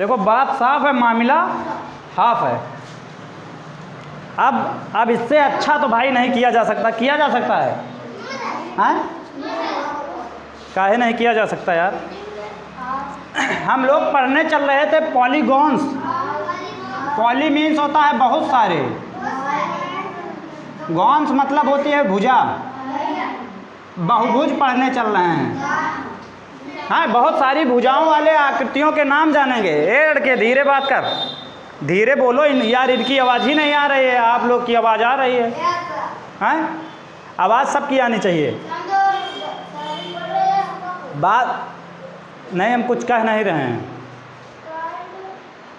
देखो बात साफ है, मामला हाफ है। अब इससे अच्छा तो भाई नहीं किया जा सकता। किया जा सकता है? हाँ, काहे नहीं किया जा सकता यार? हम लोग पढ़ने चल रहे थे पॉलीगॉन्स। पॉली मीन्स होता है बहुत सारे, गॉन्स मतलब होती है भुजा। बहुभुज पढ़ने चल रहे हैं। हाँ, बहुत सारी भुजाओं वाले आकृतियों के नाम जानेंगे। ए लड़के धीरे बात कर, धीरे बोलो यार, इनकी आवाज़ ही नहीं आ रही है, आप लोग की आवाज़ आ रही है। हाँ, आवाज़ सबकी आनी चाहिए। बात नहीं, हम कुछ कह नहीं रहे हैं।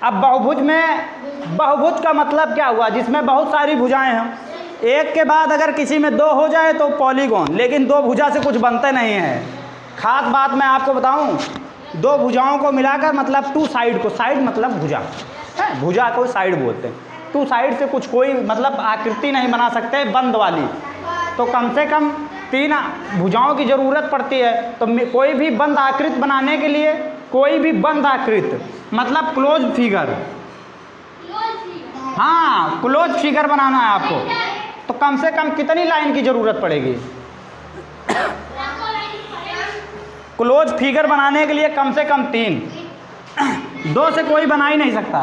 अब बहुभुज में, बहुभुज का मतलब क्या हुआ? जिसमें बहुत सारी भुजाएं हैं। एक के बाद अगर किसी में दो हो जाए तो पॉलीगॉन, लेकिन दो भुजा से कुछ बनते नहीं हैं। खास बात मैं आपको बताऊं, दो भुजाओं को मिलाकर मतलब टू साइड को, साइड मतलब भुजा है, भुजा को साइड बोलते हैं। टू साइड से कुछ कोई मतलब आकृति नहीं बना सकते बंद वाली, तो कम से कम 3 भुजाओं की ज़रूरत पड़ती है। तो कोई भी बंद आकृति बनाने के लिए, कोई भी बंद आकृति मतलब क्लोज फिगर, हाँ क्लोज फिगर बनाना है आपको, तो कम से कम कितनी लाइन की ज़रूरत पड़ेगी? क्लोज फिगर बनाने के लिए कम से कम 3, 2 से कोई बना ही नहीं सकता।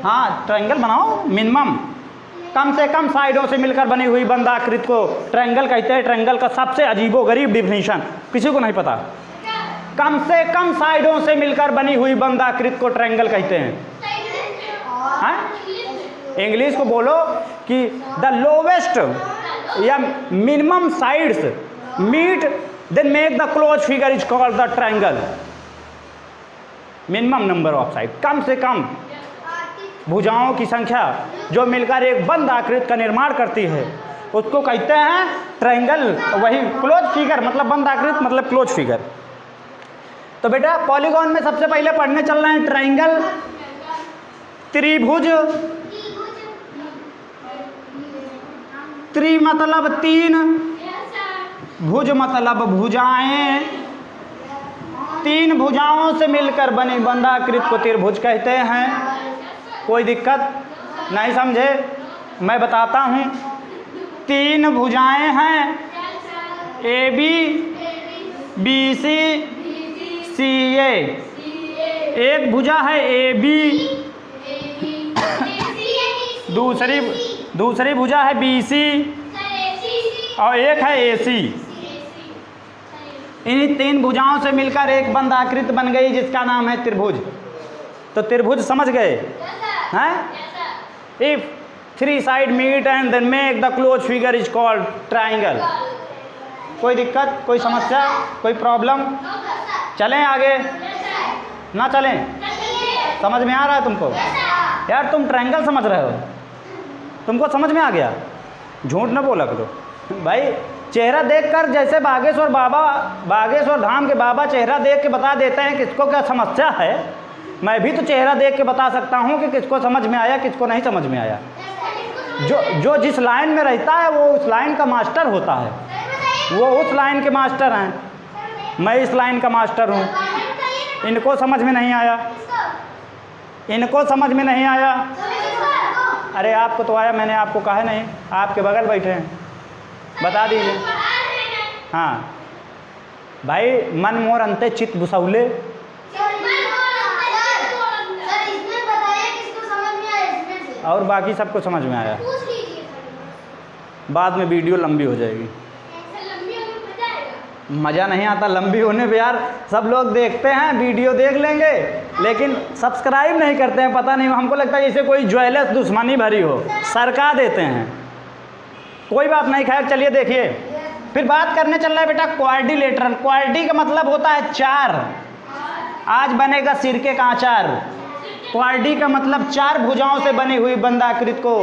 हाँ, ट्रायंगल बनाओ मिनिमम, कम से कम साइडों से मिलकर बनी हुई बंद आकृति को ट्रायंगल कहते हैं। ट्रायंगल का सबसे अजीबोगरीब डिफिनीशन, किसी को नहीं पता। कम से कम साइडों से मिलकर बनी हुई बंद आकृति को ट्रायंगल कहते हैं। हाँ, इंग्लिश को बोलो कि द लोवेस्ट या minimum sides meet then make the close figure is called the triangle. Minimum number of side, कम से कम भुजाओं की संख्या जो मिलकर एक बंद आकृति का निर्माण करती है, उसको कहते हैं ट्रायंगल। वही क्लोज फिगर मतलब बंद आकृति मतलब क्लोज फिगर। तो बेटा पॉलीगॉन में सबसे पहले पढ़ने चल रहे हैं ट्रायंगल, त्रिभुज। त्रि मतलब 3, भुज मतलब भुजाएं। 3 भुजाओं से मिलकर बनी बंद आकृति को त्रिभुज कहते हैं। कोई दिक्कत नहीं समझे? मैं बताता हूँ। 3 भुजाएं हैं, AB, BC, CA। एक भुजा है AB, दूसरी भुजा है BC और एक है AC। इन 3 भुजाओं से मिलकर एक बंद आकृति बन गई जिसका नाम है त्रिभुज। तो त्रिभुज समझ गए हैं? If 3 side meet and then make the close figure is called triangle. कोई दिक्कत, कोई समस्या, कोई प्रॉब्लम? चलें आगे ना चलें? समझ में आ रहा है तुमको? यार तुम ट्रायंगल समझ रहे हो, तुमको समझ में आ गया? झूठ ना बोला करो भाई। चेहरा देखकर, जैसे बागेश्वर धाम के बाबा चेहरा देख के बता देते हैं किसको क्या समस्या है, मैं भी तो चेहरा देख के बता सकता हूँ कि किसको समझ में आया, किसको नहीं समझ में आया। जो जिस लाइन में रहता है वो उस लाइन का मास्टर होता है, वो उस लाइन के मास्टर हैं। मैं इस लाइन का मास्टर हूँ। इनको समझ में नहीं आया, इनको समझ में नहीं आया। अरे आपको तो आया, मैंने आपको कहा नहीं, आपके बगल बैठे हैं, बता दीजिए। हाँ भाई, मन मोर अंते चित बुसौले। और बाकी सबको समझ में आया। बाद में वीडियो लंबी हो जाएगी। मज़ा नहीं आता लंबी होने पे यार। सब लोग देखते हैं, वीडियो देख लेंगे, लेकिन सब्सक्राइब नहीं करते हैं। पता नहीं, हमको लगता है जैसे कोई ज्वेलर्स दुश्मनी भरी हो, सरका देते हैं। कोई बात नहीं, खैर चलिए देखिए। फिर बात करने चल रहा है बेटा क्वाड्रिलेटरल। क्वाड्री का मतलब होता है 4। आज बनेगा सिरके का अचार। क्वाड्री का मतलब 4 भुजाओं से बनी हुई बंद आकृति को,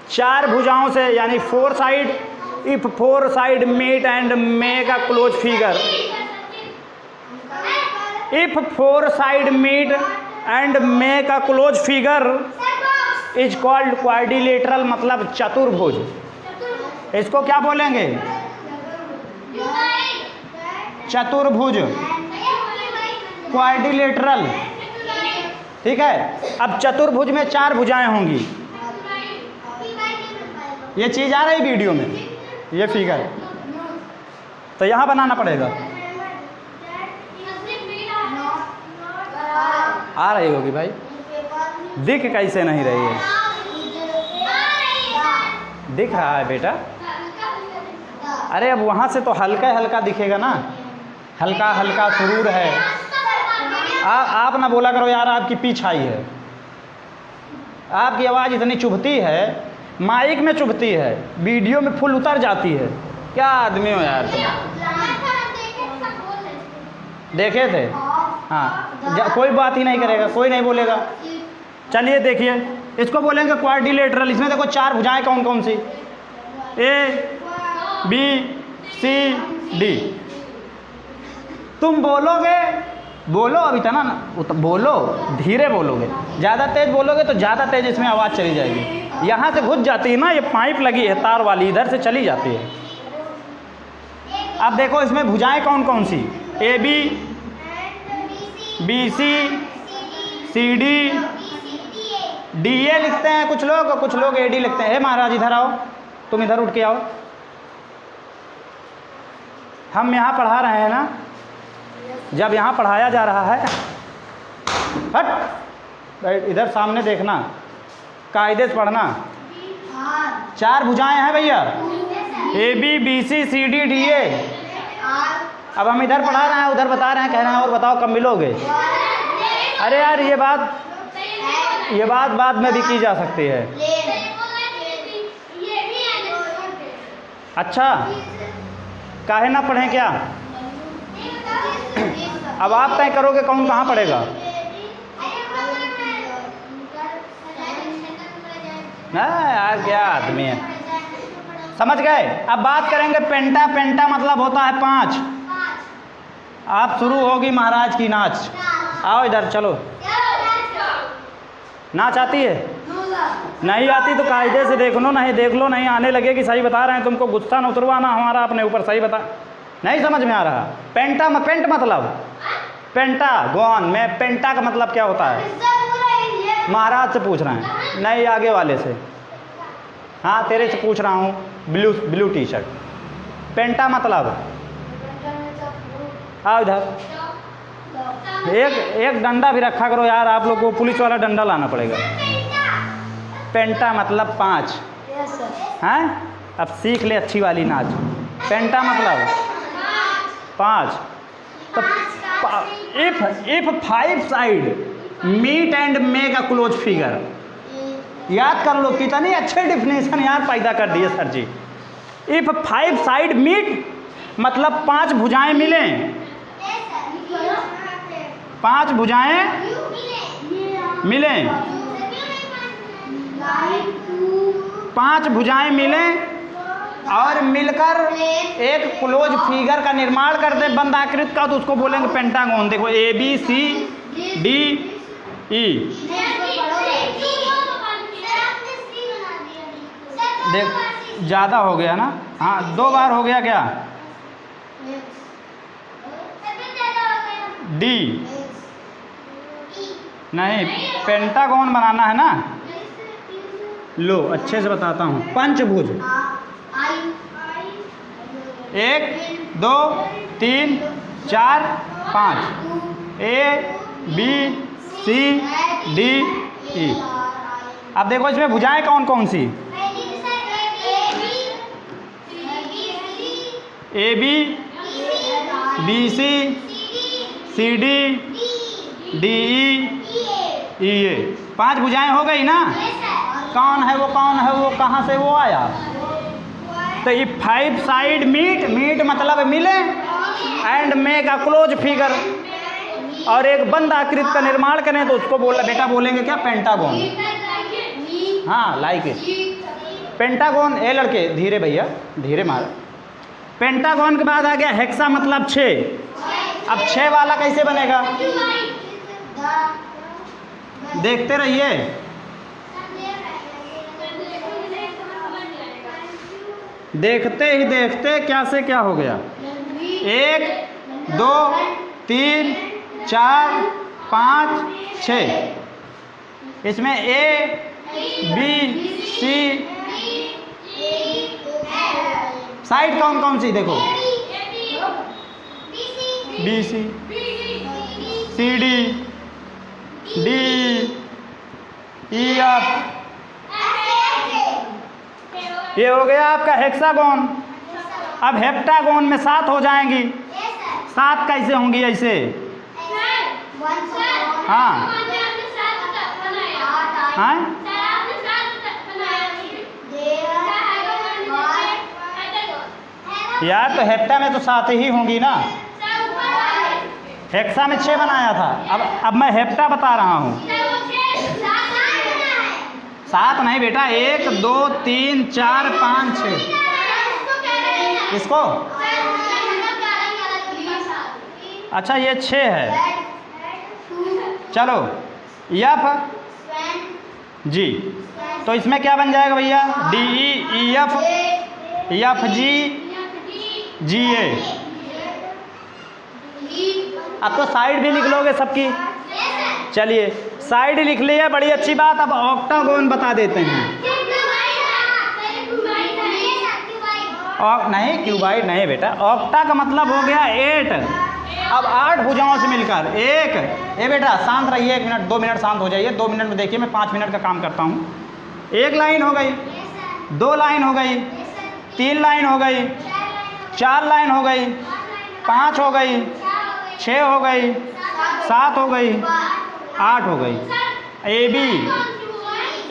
4 भुजाओं से, यानी 4 side. If 4 side meet and make a close figure. If 4 side meet and make a close figure is called quadrilateral, मतलब चतुर्भुज। इसको क्या बोलेंगे? चतुर्भुज। क्वाड्रिलेटरल, ठीक है। अब चतुर्भुज में 4 भुजाएं होंगी। ये चीज़ आ रही वीडियो में, ये फिगर तो यहाँ बनाना पड़ेगा। आ रही होगी भाई, दिख कैसे नहीं रही है? दिख रहा है बेटा। अरे अब वहाँ से तो हल्का हल्का दिखेगा ना, हल्का हल्का सुरूर है। आप ना बोला करो यार आपकी पीछ आई है, आपकी आवाज़ इतनी चुभती है, माइक में चुभती है, वीडियो में फुल उतर जाती है। क्या आदमी हो यार तुम? देखे थे? हाँ, कोई बात ही नहीं करेगा, कोई नहीं बोलेगा। चलिए देखिए, इसको बोलेंगे क्वाड्रिलेटरल। इसमें देखो 4 भुजाएं कौन कौन सी? A B C D. तुम बोलोगे, बोलो अभी इतना ना, बोलो धीरे बोलोगे, ज़्यादा तेज़ बोलोगे तो ज़्यादा तेज़ इसमें आवाज़ चली जाएगी। यहाँ से घुस जाती है ना, ये पाइप लगी है तार वाली, इधर से चली जाती है। अब देखो इसमें भुजाएं कौन कौन सी? A B, B C, C D, D A लिखते हैं कुछ लोग ए डी लिखते हैं। हे महाराज इधर आओ, तुम इधर उठ के आओ। हम यहाँ पढ़ा रहे हैं ना, जब यहाँ पढ़ाया जा रहा है, हट इधर सामने देखना, कायदे से पढ़ना। 4 भुजाएं हैं भैया, A B B C C D D A. अब हम इधर पढ़ा रहे हैं, उधर बता रहे हैं, कह रहे हैं और बताओ कब मिलोगे। अरे यार ये बात बाद में भी की जा सकती है। अच्छा काहे ना पढ़ें क्या? अब आप तय करोगे कौन कहाँ पढ़ेगा। ना यार क्या आदमी है, समझ गए। अब बात करेंगे पेंटा। पेंटा मतलब होता है 5। आप शुरू होगी महाराज की नाच। आओ इधर चलो। नाच आती है? नहीं आती तो कायदे से देख लो, नहीं देख लो, नहीं आने लगे कि सही बता रहे हैं तुमको, गुस्सा न उतरवाना हमारा अपने ऊपर, सही बता। नहीं समझ में आ रहा? पेंटा में पेंट मतलब पेंटागॉन में पेंटा का मतलब क्या होता है? महाराज से पूछ रहे हैं, नहीं आगे वाले से। हाँ तेरे से पूछ रहा हूँ, ब्लू टी शर्ट। पेंटा मतलब, आओ इधर। एक डंडा भी रखा करो यार, आप लोग को पुलिस वाला डंडा लाना पड़ेगा। पेंटा मतलब 5 हैं। अब सीख ले अच्छी वाली नाच। पेंटा मतलब 5। तो if 5 side meet and make a close figure. याद कर लो, कितनी अच्छे डिफिनेशन यार पैदा कर दिए sir ji. If 5 side meet मतलब 5 भुजाएं मिलें, 5 भुजाएं मिलें, 5 भुजाएं मिलें और मिलकर एक क्लोज फिगर का निर्माण कर दे, बंद आकृति का, तो उसको बोलेंगे पेंटागन। देखो ए बी सी डी ई। देख ज़्यादा हो गया ना? हाँ 2 बार हो गया क्या? डी नहीं, पेंटागन बनाना है ना। लो अच्छे से बताता हूँ। पंचभुज 1 2 3 4 5 A B C D E. अब देखो इसमें भुजाएं कौन कौन सी? A B B C C D D E A. 5 भुजाएं हो गई ना? कौन है वो, कहाँ से वो आया? तो ये 5 साइड मीट मतलब मिले and make a close figure, और एक बंद आकृति का निर्माण करें, तो उसको बेटा बोलेंगे क्या? पेंटागन। हाँ लाइक इट। पेंटागन। ए लड़के धीरे भैया, धीरे मार। पेंटागन के बाद आ गया हेक्सा मतलब 6। अब 6 वाला कैसे बनेगा? देखते रहिए। देखते ही देखते क्या से क्या हो गया। 1 2 3 4 5 6, इसमें A B C, साइड कौन कौन सी देखो, B C C D D E F, ये हो गया आपका हेक्सागोन। अब हेप्टागोन में 7 हो जाएंगी। 7 कैसे होंगी ऐसे? हाँ हाँ यार, तो हेप्टा में तो 7 ही होंगी ना, हेक्सा में 6 बनाया था। अब मैं हेप्टा बता रहा हूँ। 7 नहीं बेटा, 1 2 3 4 5 6, इसको अच्छा ये 6 है। चलो F जी, तो इसमें क्या बन जाएगा भैया? D E E F F G G A। अब तो साइड भी लिख लोगे सबकी। चलिए साइड लिख लिया, बड़ी अच्छी बात। अब ऑक्टागोन बता देते हैं। नहीं क्यूबाइड नहीं बेटा, ऑक्टा का मतलब हो गया 8। अब 8 भुजाओं से मिलकर एक। ए बेटा शांत रहिए, 1 मिनट 2 मिनट शांत हो जाइए। 2 मिनट में देखिए मैं 5 मिनट का काम करता हूँ। 1 लाइन हो गई, 2 लाइन हो गई, 3 लाइन हो गई, 4 लाइन हो गई, 5 हो गई, 6 हो गई, 7 हो गई, 8 हो गई। A B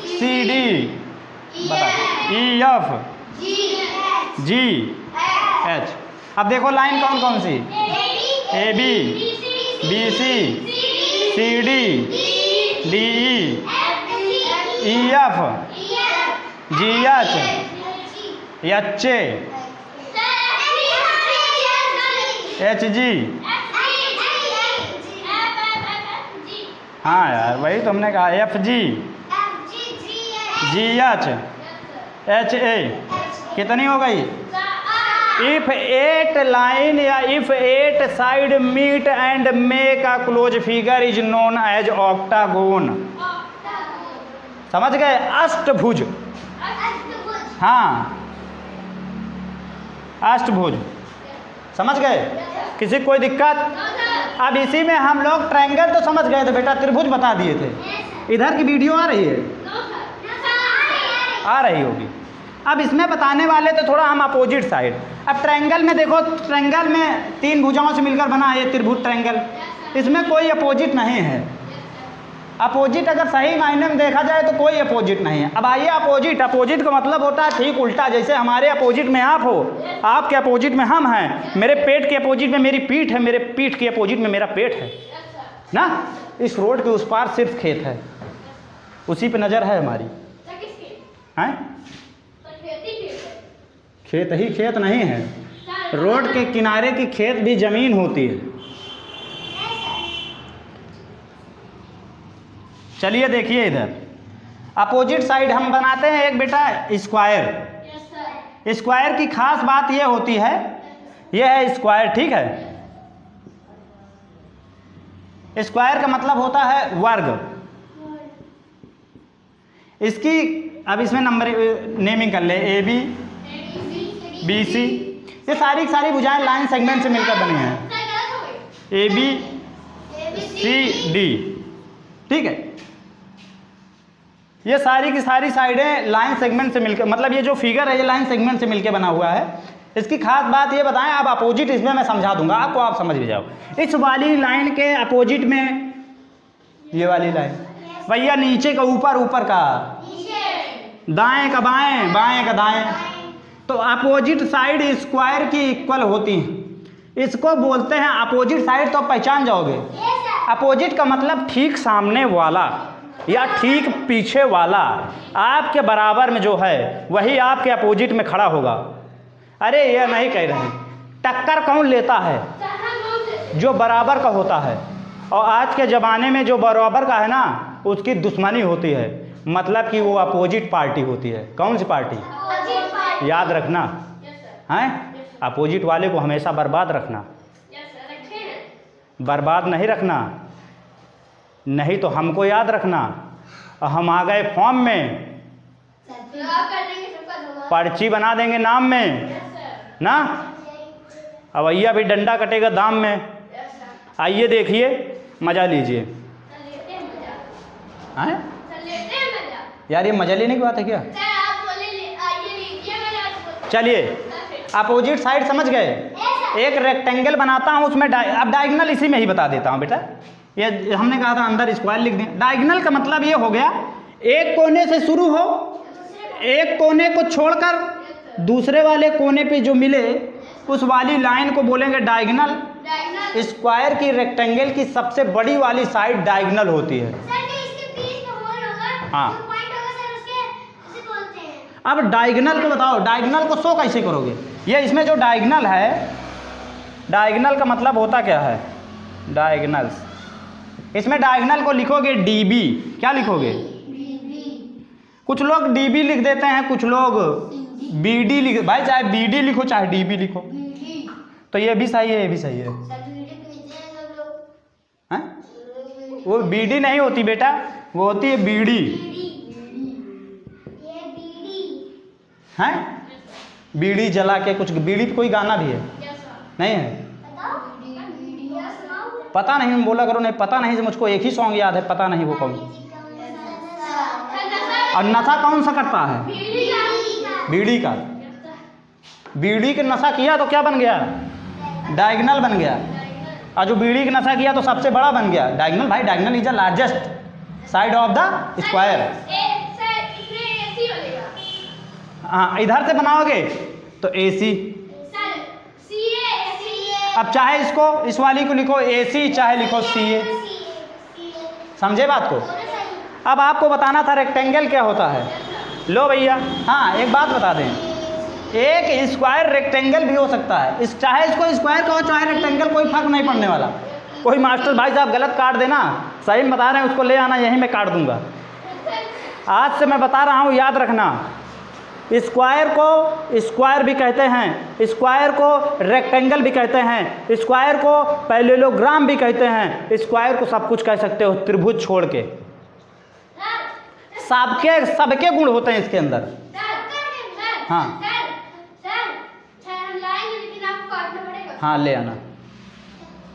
C D बता, E F G H। अब देखो लाइन कौन कौन सी? A B B C C D D E E F G H H H G। हाँ यार वही तो हमने कहा, F G G H H A। कितनी हो गई? If 8 line या if 8 side meet and make a close figure is known as octagon। समझ गए? अष्टभुज। हाँ अष्टभुज, समझ गए? किसी कोई दिक्कत? अब इसी में हम लोग ट्रायंगल तो समझ गए थे बेटा, त्रिभुज बता दिए थे। इधर की वीडियो आ रही है? आ रही होगी। अब इसमें बताने वाले तो थोड़ा हम अपोजिट साइड। अब ट्रायंगल में देखो, ट्रायंगल में 3 भुजाओं से मिलकर बना है ये त्रिभुज ट्रायंगल। इसमें कोई अपोजिट नहीं है। अपोजिट अगर सही मायने में देखा जाए तो कोई अपोजिट नहीं है। अब आइए अपोजिट। अपोजिट का मतलब होता है ठीक उल्टा। जैसे हमारे अपोजिट में आप हो, आपके अपोजिट में हम हैं, मेरे पेट के अपोजिट में मेरी पीठ है, मेरे पीठ के अपोजिट में मेरा पेट है ना। इस रोड के उस पार सिर्फ खेत है, उसी पे नज़र है हमारी। हैं? खेत ही खेत नहीं है, रोड के किनारे की खेत भी ज़मीन होती है। चलिए देखिए इधर अपोजिट साइड हम बनाते हैं एक बेटा स्क्वायर। स्क्वायर की खास बात ये होती है, ये है स्क्वायर, ठीक है। स्क्वायर का मतलब होता है वर्ग। इसकी अब इसमें नंबर नेमिंग कर ले, ए बी बी सी, ये सारी भुजाएं लाइन सेगमेंट से मिलकर बनी हैं। ए बी सी डी, ठीक है। ये सारी की सारी साइडें लाइन सेगमेंट से मिलकर, मतलब ये जो फिगर है ये लाइन सेगमेंट से मिलकर बना हुआ है। इसकी खास बात ये बताएं, आप अपोजिट इसमें मैं समझा दूंगा आपको, आप समझ भी जाओ। इस वाली लाइन के अपोजिट में ये वाली लाइन, भैया नीचे का ऊपर, ऊपर का दाएं का बाएं, बाएं का दाएं, तो अपोजिट साइड स्क्वायर की इक्वल होती हैं। इसको बोलते हैं अपोजिट साइड। तो पहचान जाओगे, अपोजिट का मतलब ठीक सामने वाला या ठीक पीछे वाला, आपके बराबर में जो है वही आपके अपोजिट में खड़ा होगा। अरे ये नहीं कह रहे हैं, टक्कर कौन लेता है? जो बराबर का होता है। और आज के ज़माने में जो बराबर का है ना, उसकी दुश्मनी होती है, मतलब कि वो अपोजिट पार्टी होती है। कौन सी पार्टी? याद रखना है, अपोजिट वाले को हमेशा बर्बाद रखना। बर्बाद नहीं रखना, नहीं तो हमको याद रखना। और हम आ गए फॉर्म में, पर्ची बना देंगे नाम में ना। अब भैया भी डंडा कटेगा दाम में। आइए देखिए, मज़ा लीजिए। हैं यार, ये मज़ा लेने की बात है क्या? चलिए, अपोजिट साइड समझ गए। एक रेक्टेंगल बनाता हूँ, उसमें अब डायगोनल इसी में ही बता देता हूँ बेटा। ये हमने कहा था अंदर स्क्वायर लिख दें। डायगोनल का मतलब ये हो गया, एक कोने से शुरू हो, एक कोने को छोड़कर दूसरे वाले कोने पे जो मिले उस वाली लाइन को बोलेंगे डायगोनल। स्क्वायर की, रेक्टेंगल की सबसे बड़ी वाली साइड डायगोनल होती है। हाँ, अब डायगोनल को बताओ, डायगोनल को शो कैसे करोगे? ये इसमें जो डायगोनल है, डायगोनल का मतलब होता क्या है? डायगोनल्स, इसमें डायगोनल को लिखोगे डीबी। क्या लिखोगे? कुछ लोग डीबी लिख देते हैं, कुछ लोग बीडी लिख। भाई चाहे बीडी लिखो चाहे डीबी लिखो, तो ये भी सही है, ये भी सही है। हैं? वो बीडी नहीं होती बेटा, वो होती है बीड़ी। हैं? बीड़ी जला के कुछ, बीड़ी कोई गाना भी है नहीं है? पता नहीं, बोला करो नहीं पता नहीं। मुझको एक ही सॉन्ग याद है, पता नहीं वो कौन। और नशा कौन सा करता है? बीड़ी का। बीड़ी के नशा किया तो क्या बन गया? डायगोनल बन गया। और जो बीड़ी के नशा किया तो सबसे बड़ा बन गया डायगोनल। भाई diagonal is the largest side of the square. हाँ, इधर से बनाओगे तो AC। अब चाहे इसको, इस वाली को लिखो AC, चाहे लिखो CA। समझे बात को? अब आपको बताना था रेक्टेंगल क्या होता है। लो भैया, हाँ एक बात बता दें, एक स्क्वायर रेक्टेंगल भी हो सकता है। चाहे इसको स्क्वायर कहो चाहे रेक्टेंगल, कोई फर्क नहीं पड़ने वाला। कोई मास्टर भाई साहब गलत काट देना, सही में बता रहे हैं, उसको ले आना, यहीं मैं काट दूंगा। आज से मैं बता रहा हूँ, याद रखना। स्क्वायर को स्क्वायर भी कहते हैं, स्क्वायर को रेक्टेंगल भी कहते हैं, स्क्वायर को पैरेललोग्राम भी कहते हैं, स्क्वायर को सब कुछ कह सकते हो त्रिभुज छोड़ के। सबके गुण होते हैं इसके अंदर। हाँ हाँ, ले आना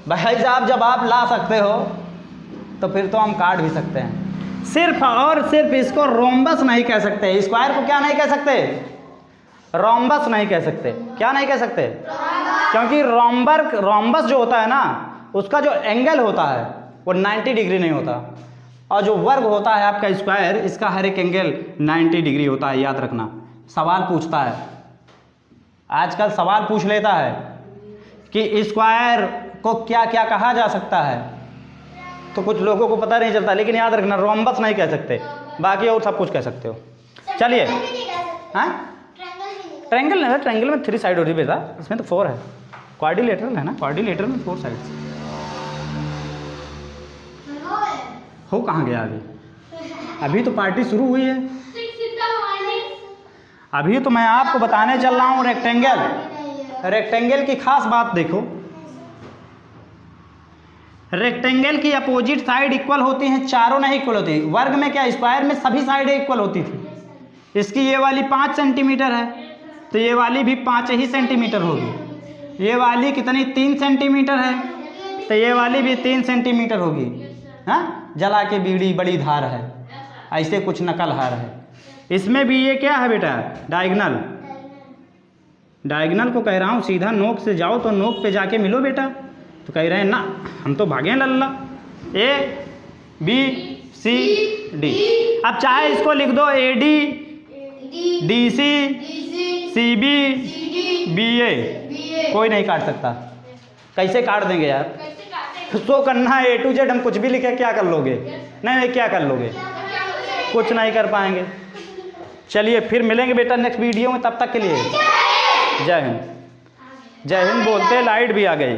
भाई साहब। जब आप ला सकते हो तो फिर तो हम काट भी सकते हैं। सिर्फ और सिर्फ इसको रोम्बस नहीं कह सकते। स्क्वायर को क्या नहीं कह सकते? रोम्बस नहीं कह सकते। क्या नहीं कह सकते? क्योंकि रोम्बस जो होता है ना, उसका जो एंगल होता है वो 90 डिग्री नहीं होता। और जो वर्ग होता है आपका स्क्वायर, इसका हर एक एंगल 90 डिग्री होता है। याद रखना। सवाल पूछता है, आजकल सवाल पूछ लेता है कि स्क्वायर को क्या क्या कहा जा सकता है, तो कुछ लोगों को पता नहीं चलता। लेकिन याद रखना, रोम्बस नहीं कह सकते, बाकी और सब कुछ कह सकते हो। चलिए, हाँ ट्रायंगल है, ट्रायंगल में 3 साइड होती है बेटा, इसमें तो 4 है। क्वाड्रिलेटरल है ना, क्वाड्रिलेटरल में 4 साइड्स हो। कहाँ गया अभी तो पार्टी शुरू हुई है। अभी तो मैं आपको बताने चल रहा हूँ रेक्टेंगल। रेक्टेंगल की खास बात देखो, रेक्टेंगल की अपोजिट साइड इक्वल होती हैं, चारों नहीं इक्वल होती। वर्ग में क्या, स्क्वायर में सभी साइडें इक्वल होती थी। इसकी ये वाली 5 सेंटीमीटर है तो ये वाली भी 5 ही सेंटीमीटर होगी। ये वाली कितनी, 3 सेंटीमीटर है तो ये वाली भी 3 सेंटीमीटर होगी। हाँ, जला के बीड़ी बड़ी धार है, ऐसे कुछ नकल हार है। इसमें भी ये क्या है बेटा, डायगोनल। डायगोनल को कह रहा हूँ सीधा नोक से जाओ तो नोक पे जाके मिलो बेटा, तो कह रहे हैं ना हम तो भागे लल्ला। ABCD। अब चाहे इसको लिख दो AD DC CB BA, कोई नहीं काट सकता। कैसे काट देंगे यार? शो करना है A to Z, हम कुछ भी लिखे क्या कर लोगे? नहीं, क्या कर लोगे? कुछ नहीं कर पाएंगे। चलिए फिर मिलेंगे बेटा नेक्स्ट वीडियो में, तब तक के लिए जय हिंद। जय हिंद बोलते लाइट भी आ गई।